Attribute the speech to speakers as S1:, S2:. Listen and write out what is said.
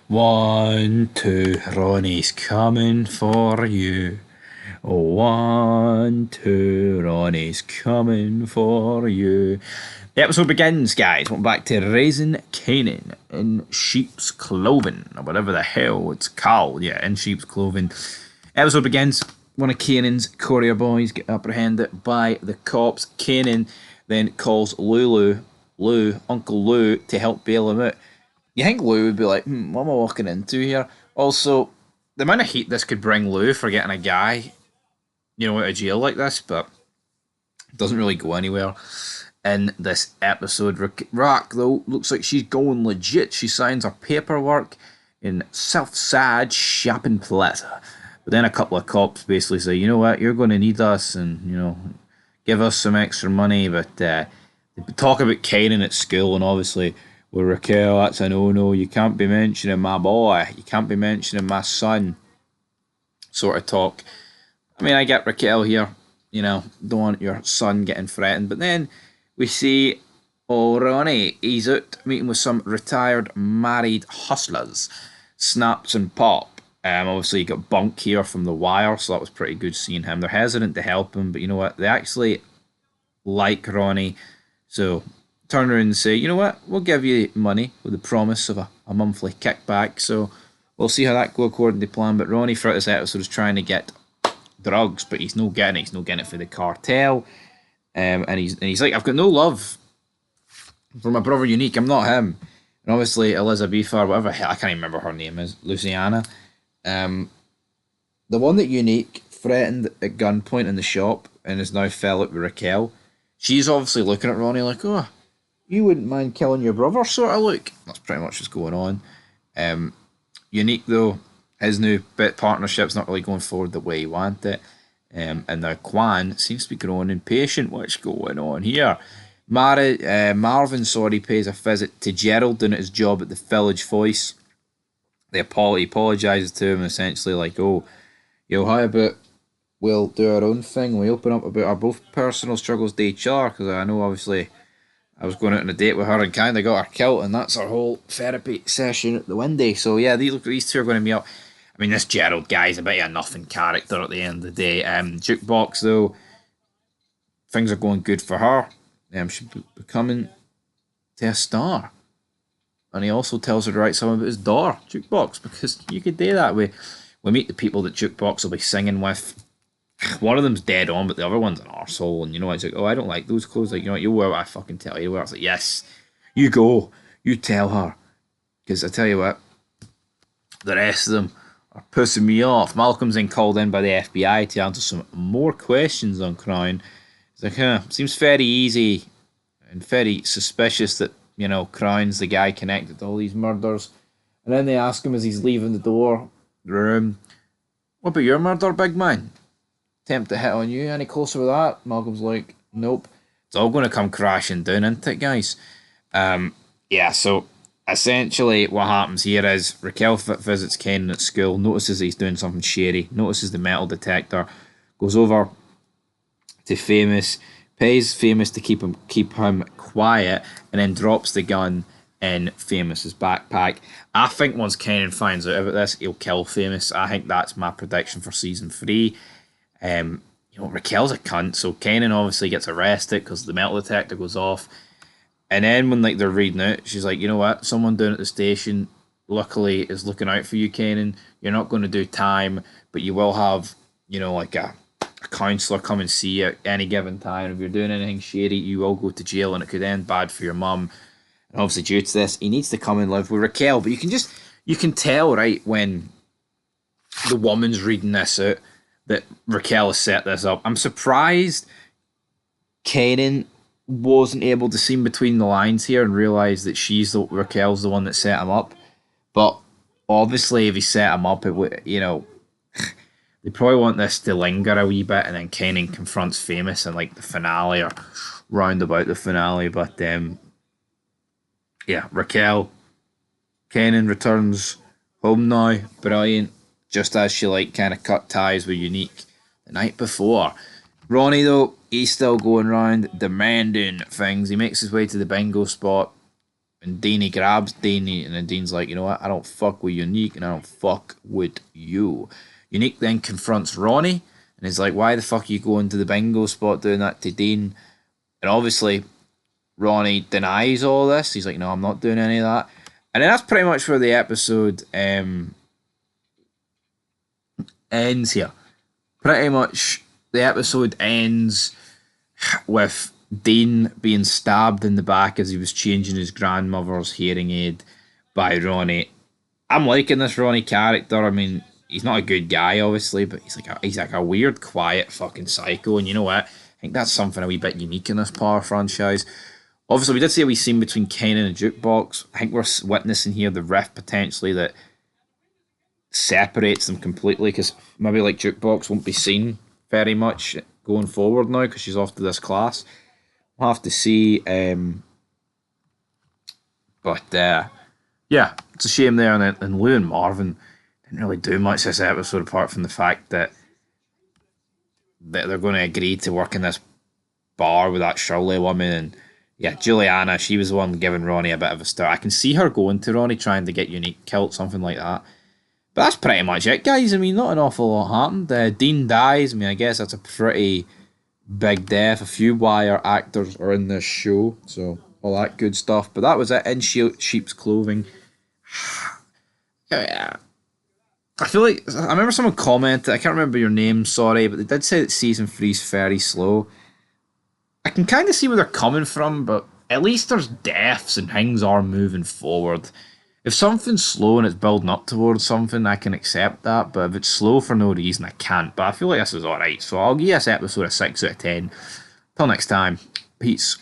S1: 1, 2, Ronnie's coming for you. 1, 2, Ronnie's coming for you. The episode begins, guys. Welcome back to Raising Kanan in sheep's clothing, or whatever the hell it's called. Yeah, in sheep's clothing. Episode begins. One of Kanan's courier boys get apprehended by the cops. Kanan then calls Uncle Lou, to help bail him out. You think Lou would be like, what am I walking into here? Also, the amount of heat this could bring Lou for getting a guy, out of jail like this, but it doesn't really go anywhere in this episode. Rock, though, looks like she's going legit. She signs her paperwork in Southside Shopping Plaza. But then a couple of cops basically say, you know what, you're going to need us and, give us some extra money. But they talk about Kanan at school, and obviously with Raquel, that's a no-no. You can't be mentioning my boy. You can't be mentioning my son. Sort of talk. I mean, I get Raquel here. Don't want your son getting threatened. But then we see, Ronnie. He's out meeting with some retired married hustlers. Snaps and pop. Obviously, you got Bunk here from The Wire, so that was pretty good seeing him. They're hesitant to help him, but you know what? They actually like Ronnie. So turn around and say, you know what, we'll give you money with the promise of a monthly kickback. So we'll see how that goes according to plan. But Ronnie throughout this episode is trying to get drugs, but he's not getting it. He's not getting it for the cartel. And he's like, I've got no love for my brother Unique. I'm not him. And obviously Elizabeth, or whatever, I can't even remember her name is, Luciana. The one that Unique threatened at gunpoint in the shop and is now fell out with Raquel. She's obviously looking at Ronnie like, oh, you wouldn't mind killing your brother, sort of look. That's pretty much what's going on. Unique, though, his new bit partnership's not really going forward the way he wanted it. And now Quan seems to be growing impatient. What's going on here? Marvin, pays a visit to Gerald doing his job at the Village Voice. He apologises to him, essentially like, oh, how about we'll do our own thing. We open up about our both personal struggles to each other, because I know obviously I was going out on a date with her and kind of got her killed, and that's our whole therapy session at the windy. So yeah, these two are going to meet up. I mean, this Gerald guy's a bit of a nothing character at the end of the day. Jukebox, though, things are going good for her. She's becoming to a star. And he also tells her to write something about his daughter, Jukebox, because you could do that. We meet the people that Jukebox will be singing with. One of them's dead on, but the other one's an arsehole. And it's like, oh, I don't like those clothes. Like, you wear what I fucking tell you to wear. It's like, yes, you go. You tell her. Because I tell you what, the rest of them are pissing me off. Malcolm's then called in by the FBI to answer some more questions on Crown. It's like, seems very easy and very suspicious that, Crown's the guy connected to all these murders. And then they ask him as he's leaving the room, what about your murder, big man? Attempt to hit on you. Any closer with that? Malcolm's like, nope. It's all going to come crashing down, isn't it, guys? So essentially what happens here is Raquel visits Kenan at school, notices he's doing something shady, notices the metal detector, goes over to Famous, pays Famous to keep him quiet, and then drops the gun in Famous's backpack. I think once Kenan finds out about this, he'll kill Famous. I think that's my prediction for season 3. Raquel's a cunt, so Kenan obviously gets arrested because the metal detector goes off. And then when they're reading it, she's like, you know what? Someone down at the station, luckily, is looking out for you, Kenan. You're not going to do time, but you will have, like a counsellor come and see you at any given time. If you're doing anything shady, you will go to jail, and it could end bad for your mum. And obviously, due to this, he needs to come and live with Raquel. But you can tell, right, when the woman's reading this out, that Raquel has set this up. I'm surprised Kanan wasn't able to see between the lines here and realise that Raquel's the one that set him up. But obviously, if he set him up, it would, they probably want this to linger a wee bit, and then Kanan confronts Famous in like the finale or round about the finale. But Raquel, Kanan returns home now, brilliant. Just as she kind of cut ties with Unique the night before. Ronnie, though, he's still going around demanding things. He makes his way to the bingo spot And Danny grabs Danny, and then Dean's like, you know what? I don't fuck with Unique, and I don't fuck with you. Unique then confronts Ronnie, and he's like, why the fuck are you going to the bingo spot doing that to Dean? And obviously, Ronnie denies all this. He's like, no, I'm not doing any of that. And then that's pretty much where the episode ends here. Pretty much the episode ends with Dean being stabbed in the back as he was changing his grandmother's hearing aid by Ronnie. I'm liking this Ronnie character. I mean, he's not a good guy, obviously, but he's like a weird, quiet fucking psycho. And you know what? I think that's something a wee bit unique in this Power franchise. Obviously, we did see a wee scene between Kanan and Jukebox. I think we're witnessing here the rift potentially that separates them completely, because maybe like Jukebox won't be seen very much going forward now because she's off to this class. We'll have to see. Yeah, it's a shame there. And Lou and Marvin didn't really do much this episode apart from the fact that they're going to agree to work in this bar with that Shirley woman. And yeah, Juliana, she was the one giving Ronnie a bit of a start. I can see her going to Ronnie trying to get Unique killed, something like that. But that's pretty much it, guys. I mean, not an awful lot happened. Dean dies. I mean, I guess that's a pretty big death. A few Wire actors are in this show, so all that good stuff. But that was it in sheep's clothing. Yeah. I feel like I remember someone commented. I can't remember your name, sorry, but they did say that season 3's very slow. I can kind of see where they're coming from, but at least there's deaths and things are moving forward. If something's slow and it's building up towards something, I can accept that. But if it's slow for no reason, I can't. But I feel like this is alright. So I'll give this episode a 6 out of 10. Till next time, peace.